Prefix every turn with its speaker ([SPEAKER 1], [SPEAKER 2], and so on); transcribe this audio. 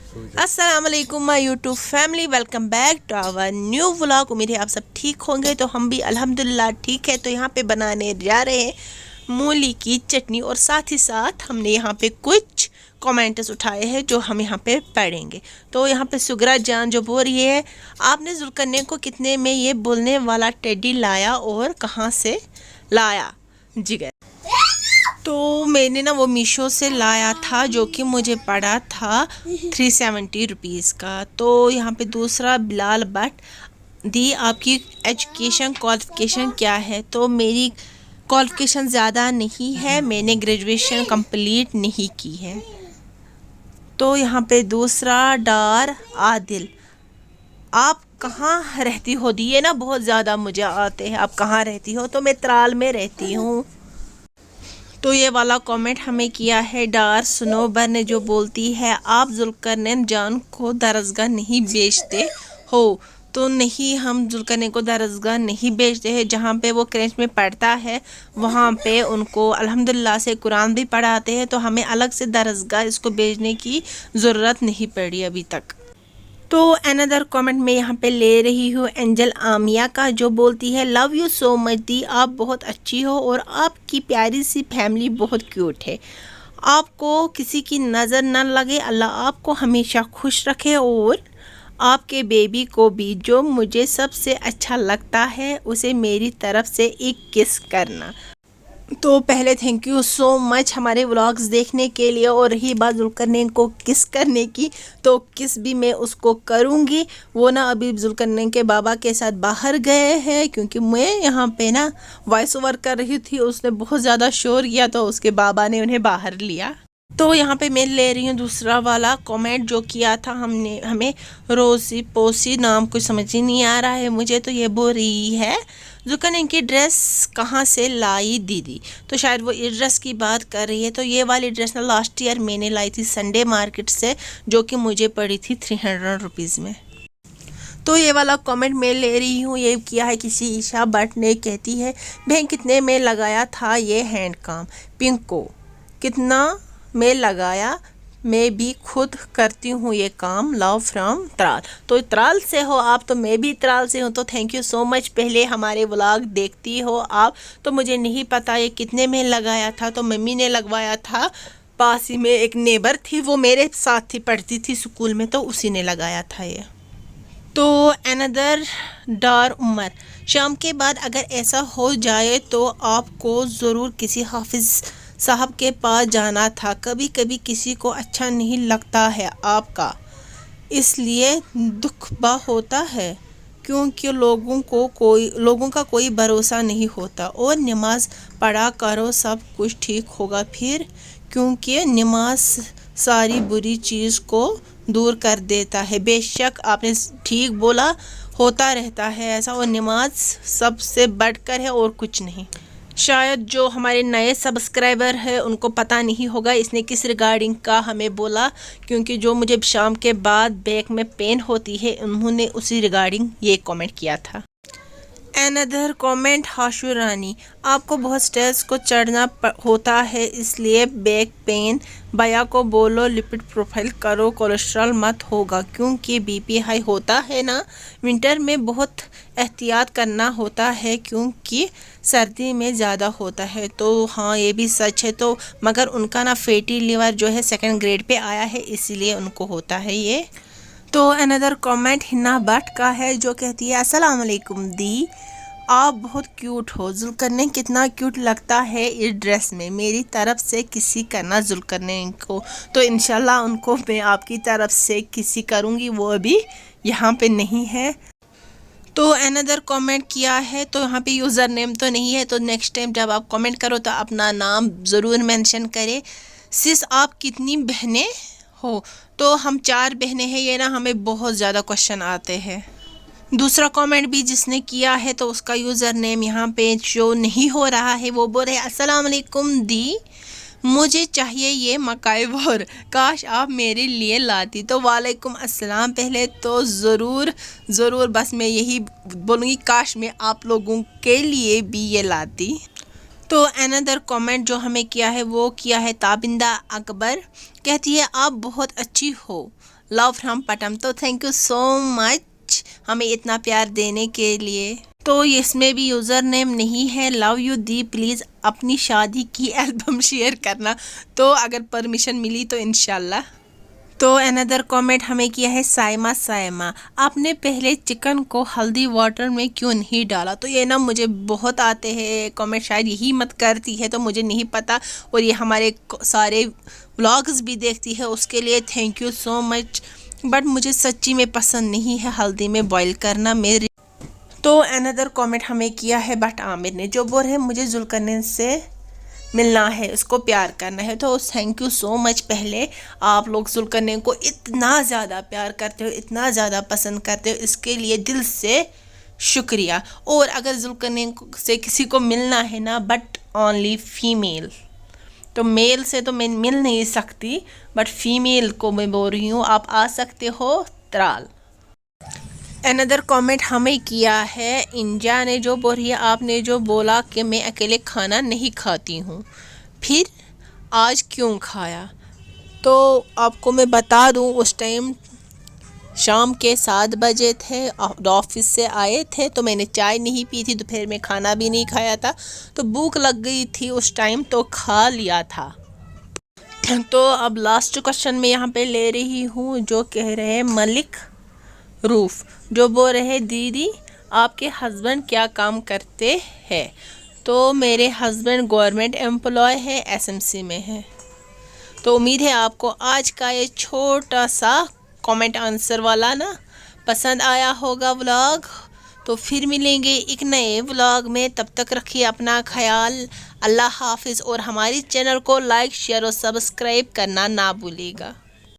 [SPEAKER 1] अस्सलाम वालेकुम my YouTube family, welcome back to our new vlog. उम्मीद है आप सब ठीक होंगे, तो हम भी अल्हम्दुलिल्लाह ठीक है। तो यहाँ पे बनाने जा रहे हैं मूली की चटनी, और साथ ही साथ हमने यहाँ पे कुछ कमेंट्स उठाए हैं जो हम यहाँ पे पढ़ेंगे। तो यहाँ पे सुगरा जान जो बोल रही है, आपने जुल्करनैन को कितने में ये बोलने वाला टेडी लाया और कहाँ से लाया जिगर? तो मैंने ना वो मीशो से लाया था, जो कि मुझे पड़ा था 370 रुपीज़ का। तो यहाँ पे दूसरा बिलाल भट्ट दी, आपकी एजुकेशन क्वालिफ़िकेशन क्या है? तो मेरी क्वालिफ़िकेशन ज़्यादा नहीं है, मैंने ग्रेजुएशन कंप्लीट नहीं की है। तो यहाँ पे दूसरा डार आदिल, आप कहाँ रहती हो? दिए ना बहुत ज़्यादा मुझे आते हैं, आप कहाँ रहती हो? तो मैं त्राल में रहती हूँ। तो ये वाला कमेंट हमें किया है डार सुनोबर ने, जो बोलती है आप जुल्करनैन जान को दरसगाह नहीं बेचते हो? तो नहीं, हम जुल्करनैन को दरसगाह नहीं बेचते हैं। जहाँ पे वो क्रेच में पढ़ता है वहाँ पे उनको अल्हम्दुलिल्लाह से कुरान भी पढ़ाते हैं, तो हमें अलग से दरसगाह इसको बेचने की ज़रूरत नहीं पड़ी अभी तक। तो अनदर कमेंट में यहाँ पे ले रही हूँ एंजल आमिया का, जो बोलती है लव यू सो मच दी, आप बहुत अच्छी हो और आपकी प्यारी सी फैमिली बहुत क्यूट है। आपको किसी की नज़र न लगे, अल्लाह आपको हमेशा खुश रखे और आपके बेबी को भी। जो मुझे सबसे अच्छा लगता है उसे मेरी तरफ से एक किस करना। तो पहले थैंक यू सो मच हमारे व्लॉग्स देखने के लिए। और रही बात जुल्करनैन को किस करने की, तो किस भी मैं उसको करूँगी। वो ना अभी जुल्करनैन के बाबा के साथ बाहर गए हैं, क्योंकि मैं यहाँ पे ना वॉइस ओवर कर रही थी, उसने बहुत ज़्यादा शोर किया तो उसके बाबा ने उन्हें बाहर लिया। तो यहाँ पे मैं ले रही हूँ दूसरा वाला कमेंट जो किया था हमने, हमें रोसी पोसी, नाम कुछ समझ ही नहीं आ रहा है मुझे। तो ये बोल रही है जुल्करनैन की ड्रेस कहाँ से लाई दीदी? तो शायद वो इस ड्रेस की बात कर रही है। तो ये वाली ड्रेस ना लास्ट ईयर मैंने लाई थी संडे मार्केट से, जो कि मुझे पड़ी थी 300 रुपीज़ में। तो ये वाला कमेंट मैं ले रही हूँ, ये किया है किसी ईशा भट्ट ने, कहती है बहन कितने में लगाया था ये हैंड काम? पिंको कितना में लगाया? मैं भी खुद करती हूँ ये काम, लव फ्रॉम त्राल। तो त्राल से हो आप, तो मैं भी त्राल से हूँ। तो थैंक यू सो मच। पहले हमारे व्लॉग देखती हो आप, तो मुझे नहीं पता ये कितने में लगाया था। तो मम्मी ने लगवाया था, पास ही में एक नेबर थी, वो मेरे साथ ही पढ़ती थी स्कूल में, तो उसी ने लगाया था ये। तो अनदर डार उमर, शाम के बाद अगर ऐसा हो जाए तो आपको ज़रूर किसी हाफिज़ साहब के पास जाना था। कभी कभी किसी को अच्छा नहीं लगता है आपका, इसलिए दुख बा होता है, क्योंकि लोगों का कोई भरोसा नहीं होता। और नमाज पढ़ा करो, सब कुछ ठीक होगा फिर, क्योंकि नमाज सारी बुरी चीज़ को दूर कर देता है। बेशक आपने ठीक बोला, होता रहता है ऐसा, और नमाज सबसे बढ़कर है और कुछ नहीं। शायद जो हमारे नए सब्सक्राइबर है उनको पता नहीं होगा इसने किस रिगार्डिंग का हमें बोला, क्योंकि जो मुझे शाम के बाद बैक में पेन होती है, उन्होंने उसी रिगार्डिंग ये कमेंट किया था। अनदर कमेंट हाशु रानी, आपको बहुत स्ट्रेस को चढ़ना होता है, इसलिए बैक पेन। भैया को बोलो लिपिड प्रोफाइल करो, कोलेस्ट्रॉल मत होगा, क्योंकि बीपी हाई होता है ना। विंटर में बहुत एहतियात करना होता है, क्योंकि सर्दी में ज़्यादा होता है। तो हाँ, ये भी सच है। तो मगर उनका ना फैटी लिवर जो है 2nd ग्रेड पे आया है, इसीलिए उनको होता है ये। तो अनदर कमेंट हिना भट्ट का है, जो कहती है अस्सलाम वालेकुम दी, आप बहुत क्यूट हो। जुल्करनैन कितना क्यूट लगता है इस ड्रेस में, मेरी तरफ से किसी करना जुल्करनैन को। तो इंशाल्लाह उनको मैं आपकी तरफ से किसी करूँगी, वो अभी यहाँ पे नहीं है। तो अनदर कमेंट किया है, तो यहाँ पे यूज़र नेम तो नहीं है, तो नेक्स्ट टाइम जब आप कमेंट करो तो अपना नाम ज़रूर मेंशन करें। सिस आप कितनी बहनें हो? तो हम 4 बहनें हैं। ये ना हमें बहुत ज़्यादा क्वेश्चन आते हैं। दूसरा कमेंट भी जिसने किया है, तो उसका यूज़र नेम यहाँ पे शो नहीं हो रहा है। वो बोल रहे हैं अस्सलाम वालेकुम दी, मुझे चाहिए ये मकाई बोर, काश आप मेरे लिए लाती। तो वालेकुम अस्सलाम। पहले तो ज़रूर बस मैं यही बोलूँगी, काश मैं आप लोगों के लिए भी ये लाती। तो अनदर कमेंट जो हमें किया है, वो किया है ताबिंदा अकबर, कहती है आप बहुत अच्छी हो, लव फ्रॉम पटम। तो थैंक यू सो मच हमें इतना प्यार देने के लिए। तो इसमें भी यूज़र नेम नहीं है लव यू दी, प्लीज़ अपनी शादी की एल्बम शेयर करना। तो अगर परमिशन मिली तो इंशाल्लाह। तो अनदर कमेंट हमें किया है साइमा, आपने पहले चिकन को हल्दी वाटर में क्यों नहीं डाला। तो ये ना मुझे बहुत आते हैं कमेंट, शायद यही मत करती है तो मुझे नहीं पता। और ये हमारे सारे व्लॉग्स भी देखती है, उसके लिए thank you so much. But मुझे सच्ची में पसंद नहीं है हल्दी में बॉईल करना मेरे। तो अनदर कमेंट हमें किया है बट आमिर ने, जो बोल रहे मुझे जुल्करनैन से मिलना है, उसको प्यार करना है। तो थैंक यू सो मच। पहले आप लोग जुल्करनैन को इतना ज़्यादा प्यार करते हो, इतना ज़्यादा पसंद करते हो, इसके लिए दिल से शुक्रिया। और अगर जुल्करनैन से किसी को मिलना है ना, बट ओनली फीमेल, तो मेल से तो मैं मिल नहीं सकती, बट फीमेल को मैं बोल रही हूँ आप आ सकते हो त्राल। अनदर कमेंट हमें किया है इंजा ने, जो बोल रही है आपने जो बोला कि मैं अकेले खाना नहीं खाती हूँ, फिर आज क्यों खाया। तो आपको मैं बता दूँ उस टाइम शाम के 7 बजे थे, ऑफिस से आए थे, तो मैंने चाय नहीं पी थी, दोपहर में खाना भी नहीं खाया था, तो भूख लग गई थी उस टाइम, तो खा लिया था। तो अब लास्ट क्वेश्चन में यहाँ पे ले रही हूँ, जो कह रहे हैं मलिक रूफ, जो बोल रहे दीदी आपके हस्बैंड क्या काम करते हैं। तो मेरे हस्बैंड गवर्नमेंट एम्प्लॉय है, एसएमसी में है। तो उम्मीद है आपको आज का ये छोटा सा कमेंट आंसर वाला ना पसंद आया होगा व्लॉग। तो फिर मिलेंगे एक नए व्लॉग में, तब तक रखिए अपना ख्याल। अल्लाह हाफिज़। और हमारी चैनल को लाइक शेयर और सब्सक्राइब करना ना भूलिएगा।